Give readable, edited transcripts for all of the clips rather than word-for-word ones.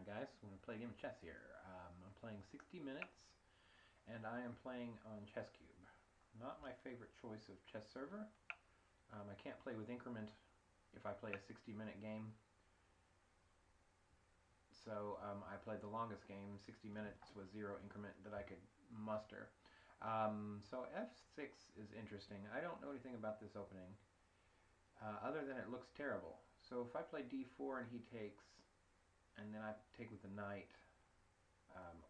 Hi guys, I'm going to play a game of chess here. I'm playing 60 minutes, and I am playing on ChessCube. Not my favorite choice of chess server. I can't play with increment if I play a 60-minute game. So I played the longest game, 60 minutes with 0 increment that I could muster. So f6 is interesting. I don't know anything about this opening, other than it looks terrible. So if I play d4 and he takes, and then I take with the knight,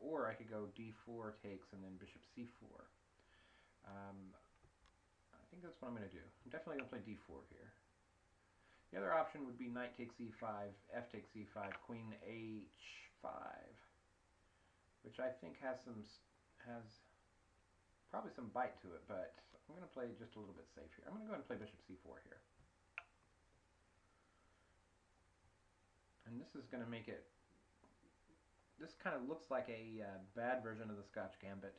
or I could go d4 takes and then bishop c4. I think that's what I'm going to do. I'm definitely going to play d4 here. The other option would be knight takes e5, f takes e5, queen h5, which I think has probably some bite to it, but I'm going to play just a little bit safe here. I'm going to go ahead and play bishop c4 here. And this is going to make it, this kind of looks like a bad version of the Scotch Gambit.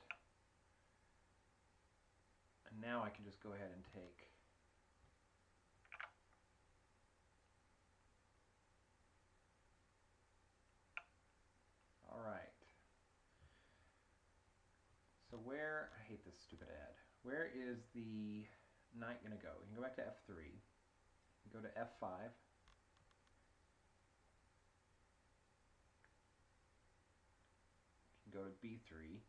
And now I can just go ahead and take. Alright. So where, I hate this stupid ad. Where is the knight going to go? You can go back to f3. You can go to f5. You can go to b3.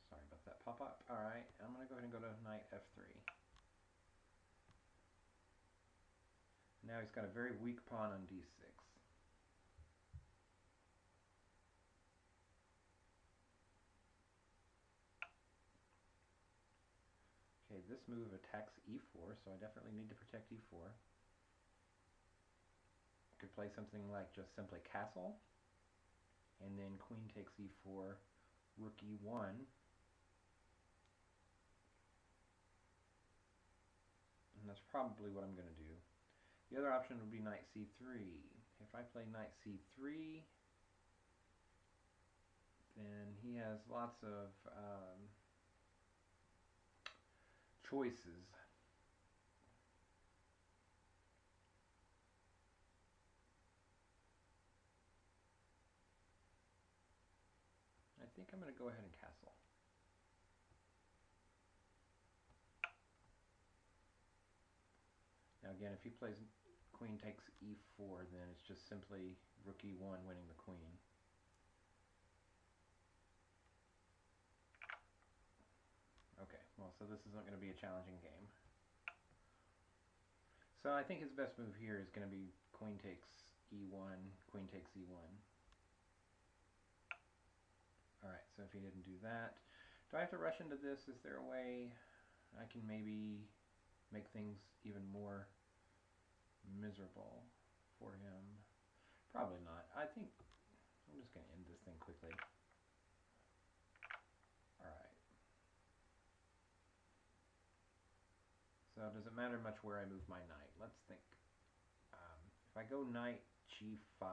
Sorry about that pop-up. Alright, I'm going to go ahead and go to knight f3. Now he's got a very weak pawn on d6. Okay, this move attacks e4, so I definitely need to protect e4. I could play something like just simply castle, and then queen takes e4, rook e1. And that's probably what I'm going to do. The other option would be knight c3. If I play knight c3, then he has lots of choices. I think I'm going to go ahead and castle. Now again, if he plays queen takes e4, then it's just simply rook e1 winning the queen. Okay, well, so this isn't going to be a challenging game. So I think his best move here is going to be queen takes e1, queen takes e1. Alright, so if he didn't do that, do I have to rush into this? Is there a way I can maybe make things even more miserable for him? Probably not. I think I'm just going to end this thing quickly. Alright. So does it matter much where I move my knight? Let's think. If I go knight g5,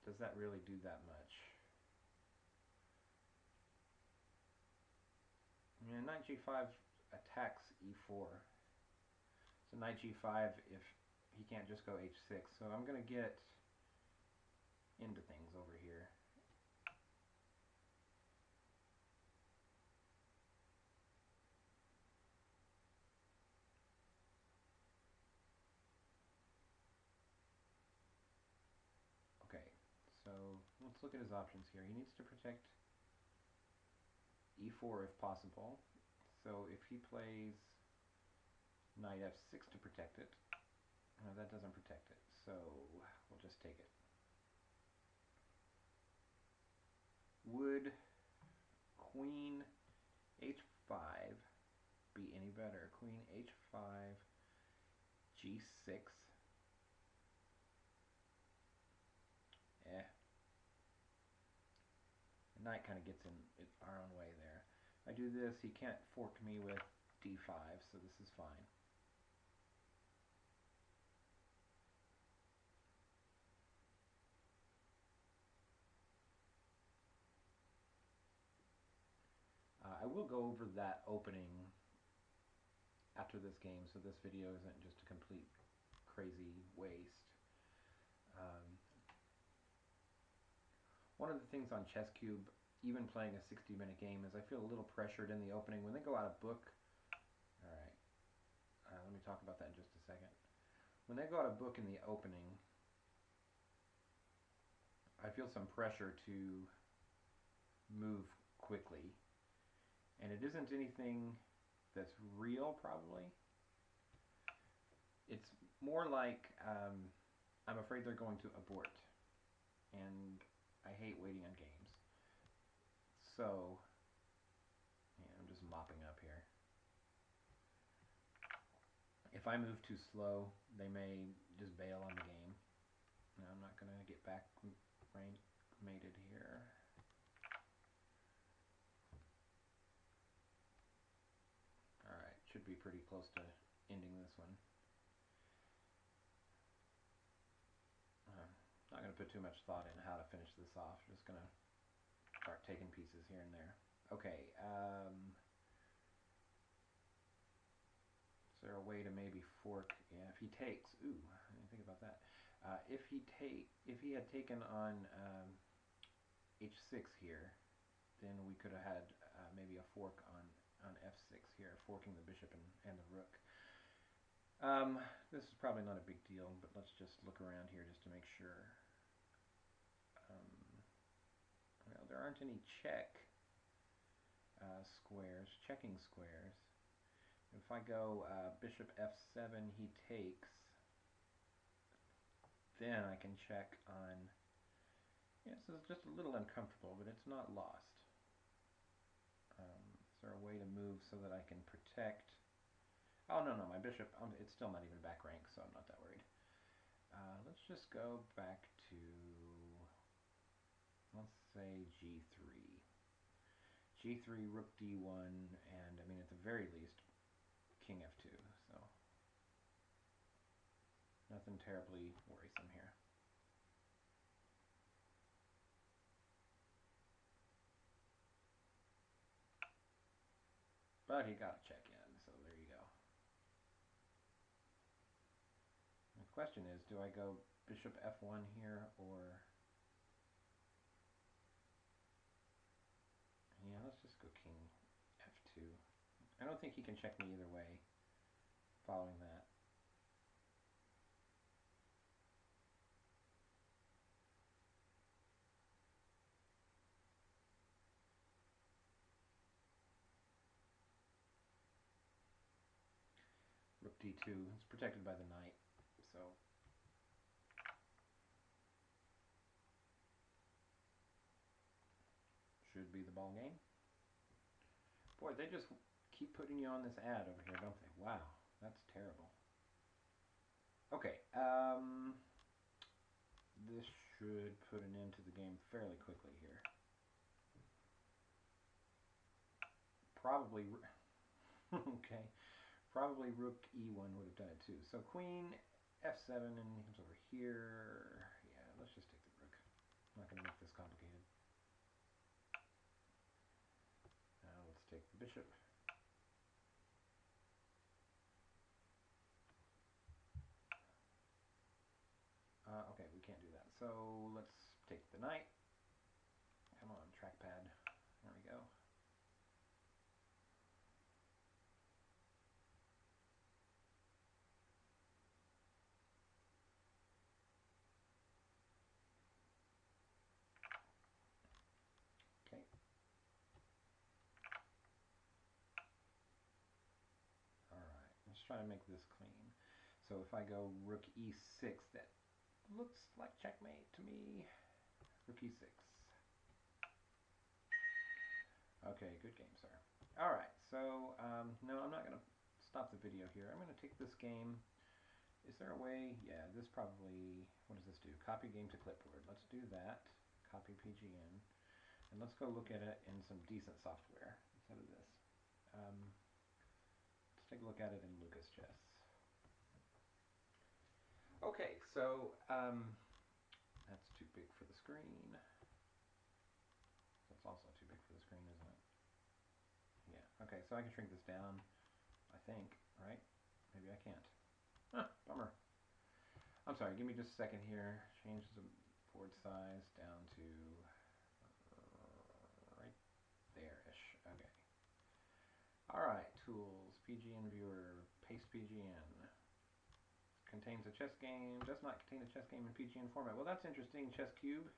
does that really do that much? Yeah, knight g5 attacks e4. So knight g5 if he can't just go h6. So I'm going to get into things over here. Okay, so let's look at his options here. He needs to protect e4 if possible. So if he plays knight f6 to protect it, no, that doesn't protect it, so we'll just take it. Would queen h5 be any better? Queen h5, g6. The knight kind of gets in our own way there. I do this, he can't fork me with d5, so this is fine. I will go over that opening after this game, so this video isn't just a complete crazy waste. One of the things on ChessCube, even playing a 60-minute game, is I feel a little pressured in the opening. When they go out of book, alright, let me talk about that in just a second. When they go out of book in the opening, I feel some pressure to move quickly. And it isn't anything that's real, probably. It's more like I'm afraid they're going to abort. And I hate waiting on games. So, yeah, I'm just mopping up here. If I move too slow, they may just bail on the game. No, I'm not going to get back mated here. Alright, should be pretty close to ending this one. Not going to put too much thought in how to finish this off. Just going to start taking pieces here and there. Okay, is there a way to maybe fork? Yeah, if he takes, ooh, I didn't think about that. If he had taken on h6 here, then we could have had maybe a fork on f6 here, forking the bishop and the rook. This is probably not a big deal, but let's just look around here just to make sure. Well, there aren't any checking squares. If I go bishop f7, he takes, then I can check on, yeah, this is just a little uncomfortable, but it's not lost. Is there a way to move so that I can protect? Oh, no, my bishop, it's still not even back rank, so I'm not that worried. Let's just go back to, let's say g3. g3, rook d1, and I mean, at the very least, king f2, so nothing terribly worrisome here. But he got a check in, so there you go. The question is, do I go bishop f1 here, or... Yeah, let's just go king f2. I don't think he can check me either way following that. Rook d2, it's protected by the knight, so... should be the ball game. Boy, they just keep putting you on this ad over here, don't they? Wow, that's terrible. Okay, this should put an end to the game fairly quickly here. Probably, okay, probably rook e1 would have done it too. So queen f7 and he comes over here. Yeah, let's just take the rook. I'm not going to make this complicated. Now let's take the bishop. Okay, we can't do that. So let's take the knight. Come on, trackpad. There we go. Okay. Alright, let's try to make this clean. So if I go rook e6, that looks like checkmate to me. Rook e6. Okay, good game, sir. Alright, so, no, I'm not going to stop the video here. I'm going to take this game. Is there a way? Yeah, this probably, what does this do? Copy game to clipboard. Let's do that. Copy PGN. And let's go look at it in some decent software instead of this. Let's take a look at it in Lucas Chess. Okay, so that's too big for the screen. That's also too big for the screen, isn't it? Yeah, okay, so I can shrink this down, I think. right? Maybe I can't. Huh, bummer. I'm sorry, give me just a second here. Change the board size down to right there-ish. Okay. Alright, tools, PGN viewer, paste PGN. Contains a chess game, does not contain a chess game in PGN format. Well, that's interesting, ChessCube.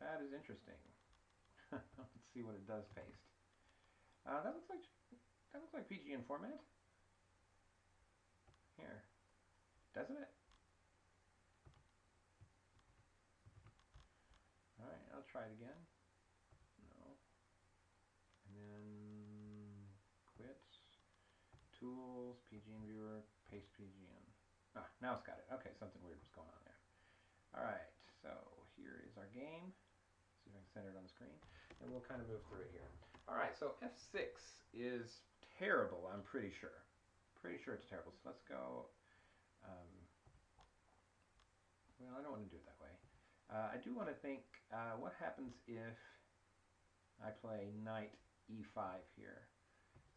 That is interesting. Let's see what it does paste. That looks like PGN format. Here, doesn't it? All right, I'll try it again. No, and then quit. Tools, PGN viewer, paste PGN. Ah, now it's got it. Okay, something weird was going on there. All right, so here is our game. See if I can center it on the screen, and we'll kind of move through it here. All right, so F6 is terrible. I'm pretty sure. Pretty sure it's terrible. So let's go. Well, I don't want to do it that way. I do want to think, what happens if I play knight e5 here?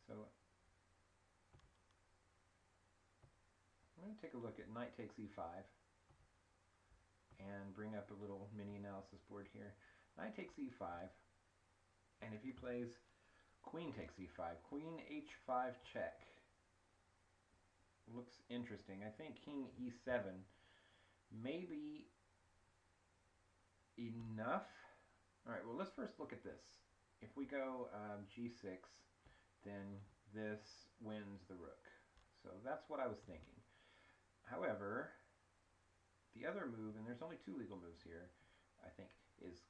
So I'm going to take a look at knight takes e5 and bring up a little mini analysis board here. Knight takes e5, and if he plays queen takes e5, queen h5 check. Looks interesting. I think king e7 may be enough. All right, well, let's first look at this. If we go g6, then this wins the rook. So that's what I was thinking. However, the other move, and there's only two legal moves here, I think, is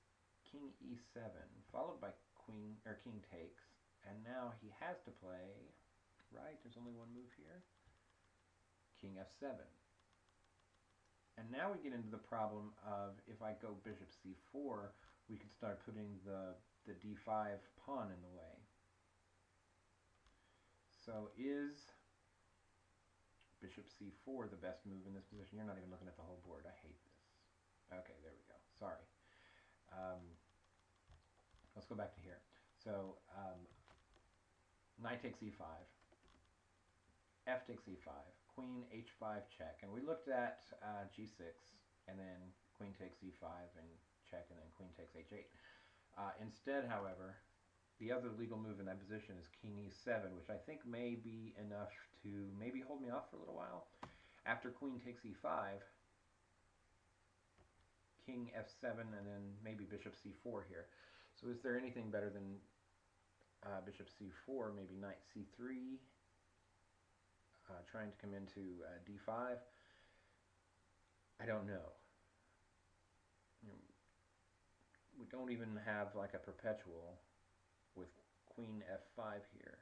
king e7, followed by queen or king takes, and now he has to play, right? There's only one move here. King f7. And now we get into the problem of if I go bishop c4, we could start putting the d5 pawn in the way. So is bishop c4 the best move in this position? You're not even looking at the whole board. I hate this. Okay, there we go. Sorry. Let's go back to here. So knight takes e5, f takes e5, queen h5 check, and we looked at g6, and then queen takes e5 and check, and then queen takes h8. Instead, however, the other legal move in that position is king e7, which I think may be enough to maybe hold me off for a little while. After queen takes e5, king f7, and then maybe bishop c4 here. So is there anything better than bishop c4, maybe knight c3, trying to come into d5? I don't know. We don't even have like a perpetual with queen f5 here.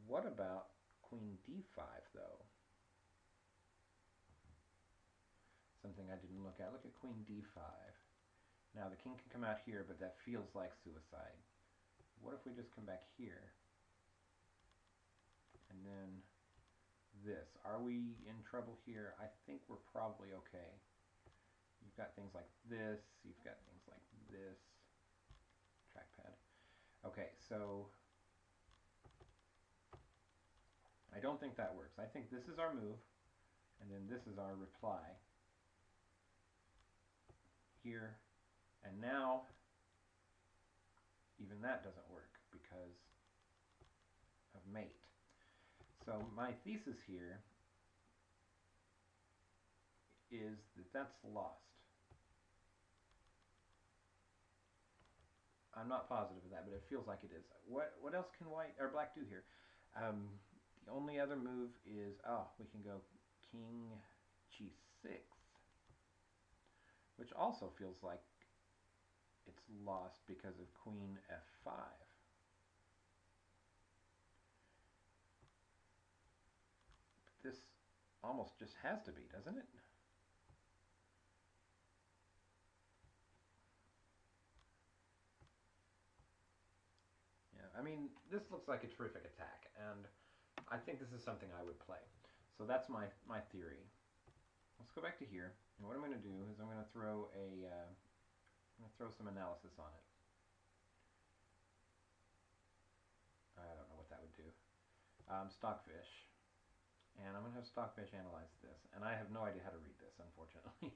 What about queen d5 though? Something I didn't look at. Look at queen d5. Now the king can come out here, but that feels like suicide. What if we just come back here? And then this. Are we in trouble here? I think we're probably okay. You've got things like this. You've got things like this. Trackpad. Okay, so I don't think that works. I think this is our move, and then this is our reply. Here, and now even that doesn't work because of mate. So my thesis here is that that's lost. I'm not positive of that, but it feels like it is. What else can white or black do here? The only other move is, we can go king g6, which also feels like it's lost because of queen f5. But this almost just has to be, doesn't it? Yeah, I mean, this looks like a terrific attack, and I think this is something I would play. So that's my theory. Let's go back to here, and what I'm going to do is I'm going to throw some analysis on it. I don't know what that would do. Stockfish. And I'm going to have Stockfish analyze this. And I have no idea how to read this, unfortunately.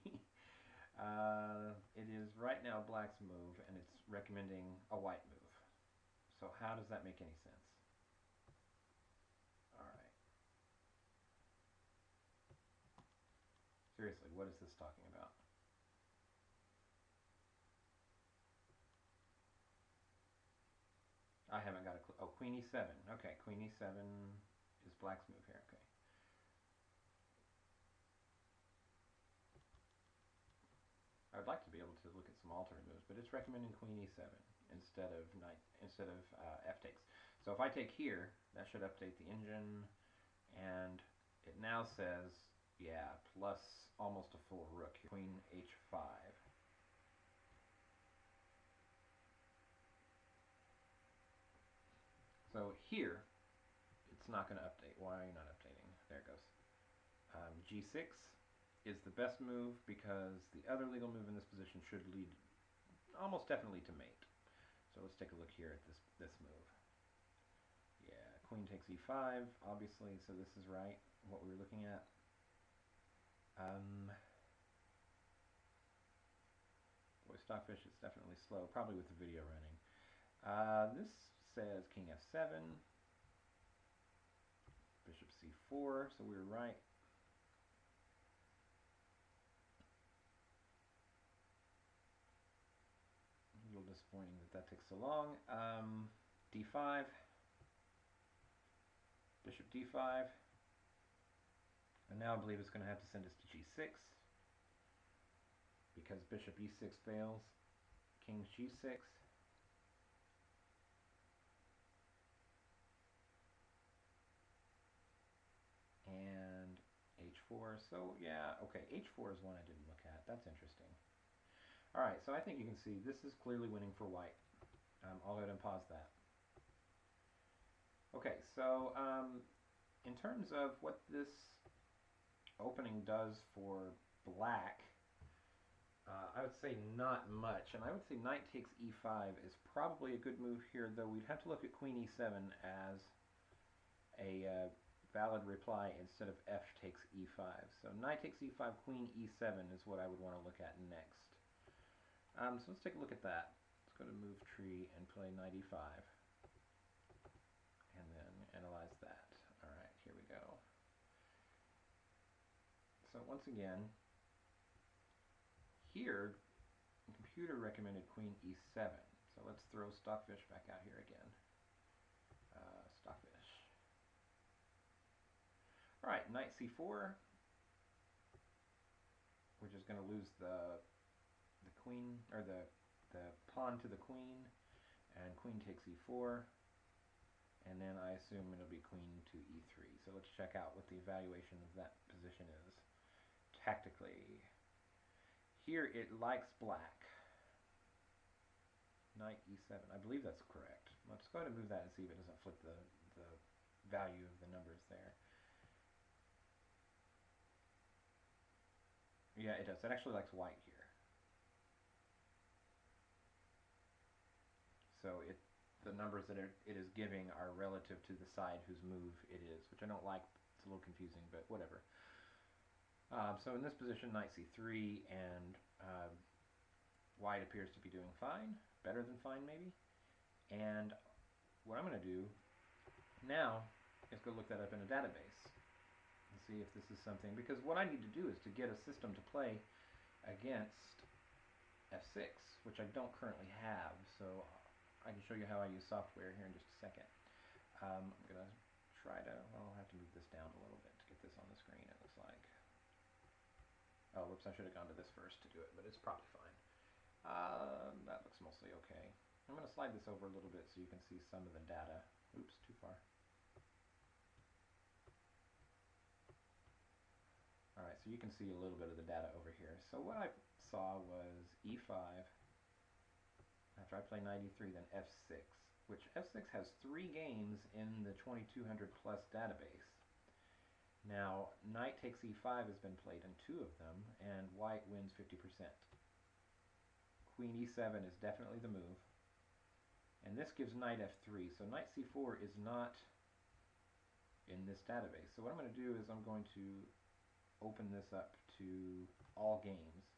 It is right now black's move, and it's recommending a white move. So how does that make any sense? Alright. Seriously, what is this talking about? I haven't got a clue. Oh, Queen E7. Okay, Queen E7 is black's move here. Okay. I would like to be able to look at some alternate moves, but it's recommending Queen E7 instead of F takes. So if I take here, that should update the engine, and it now says, yeah, plus almost a full rook here. Queen H5. So here, it's not going to update. Why are you not updating? There it goes. G6 is the best move because the other legal move in this position should lead almost definitely to mate. So let's take a look here at this move. Yeah, queen takes e5, obviously, so this is right, what we were looking at. Boy, Stockfish is definitely slow, probably with the video running. This says king f7, bishop c4, so we were right. A little disappointing that takes so long. d5, bishop d5, and now I believe it's going to have to send us to g6 because bishop e6 fails. King g6. And h4. So yeah, okay, h4 is one I didn't look at. That's interesting. All right, so I think you can see this is clearly winning for white. I'll go ahead and pause that. Okay, so in terms of what this opening does for black, I would say not much, and I would say knight takes e5 is probably a good move here, though we'd have to look at queen e7 as a valid reply instead of f takes e5. So knight takes e5, queen e7 is what I would want to look at next. So let's take a look at that. Let's go to move tree and play knight e5. And then analyze that. Alright, here we go. So once again, here, the computer recommended queen e7. So let's throw Stockfish back out here again. Stockfish. Alright, knight c4, which is going to lose the queen, or the pawn to the queen, and queen takes e4, and then I assume it'll be queen to e3. So let's check out what the evaluation of that position is tactically. Here it likes black. Knight e7. I believe that's correct. Let's go ahead and move that and see if it doesn't flip the value of the numbers there. Yeah, it does. It actually likes white here. So the numbers that it is giving are relative to the side whose move it is, which I don't like. It's a little confusing, but whatever. So in this position, knight c3, and white appears to be doing fine, better than fine maybe. And what I'm going to do now is go look that up in a database and see if this is something, because what I need to do is to get a system to play against f6, which I don't currently have, so I can show you how I use software here in just a second. I'm going to try to, well, I'll have to move this down a little bit to get this on the screen, it looks like. Oh, whoops, I should have gone to this first to do it, but it's probably fine. That looks mostly okay. I'm going to slide this over a little bit so you can see some of the data. Oops, too far. Alright, so you can see a little bit of the data over here. So what I saw was e5, after I play knight e3, then f6, which f6 has 3 games in the 2200 plus database. Now, knight takes e5 has been played in 2 of them, and white wins 50%. Queen e7 is definitely the move. And this gives knight f3, so knight c4 is not in this database. So what I'm going to do is I'm going to open this up to all games,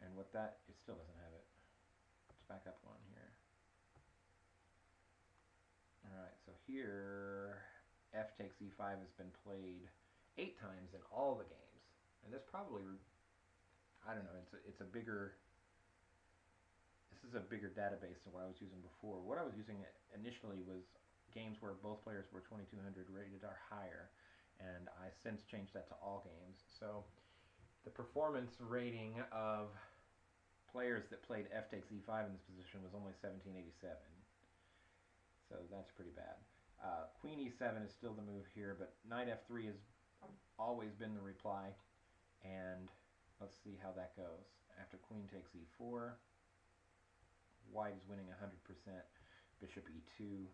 and what that, it still doesn't have it. Let's back up one here. Alright, so here f takes e5 has been played 8 times in all the games, and this probably, I don't know, it's a bigger, this is a bigger database than what I was using before. What I was using initially was games where both players were 2200 rated or higher, and I since changed that to all games. So the performance rating of players that played f takes e5 in this position was only 1787. So that's pretty bad. Queen e7 is still the move here, but knight f3 has always been the reply, and let's see how that goes. After queen takes e4, white is winning 100%, bishop e2,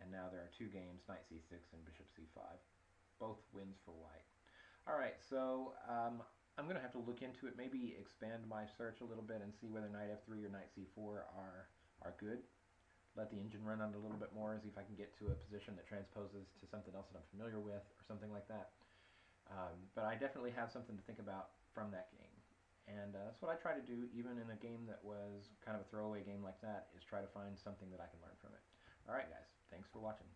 and now there are 2 games, knight c6 and bishop c5. Both wins for white. Alright, so I'm going to have to look into it, maybe expand my search a little bit and see whether knight f3 or knight c4 are good. Let the engine run on it a little bit more, see if I can get to a position that transposes to something else that I'm familiar with, or something like that. But I definitely have something to think about from that game. And that's what I try to do, even in a game that was kind of a throwaway game like that, is try to find something that I can learn from it. Alright guys, thanks for watching.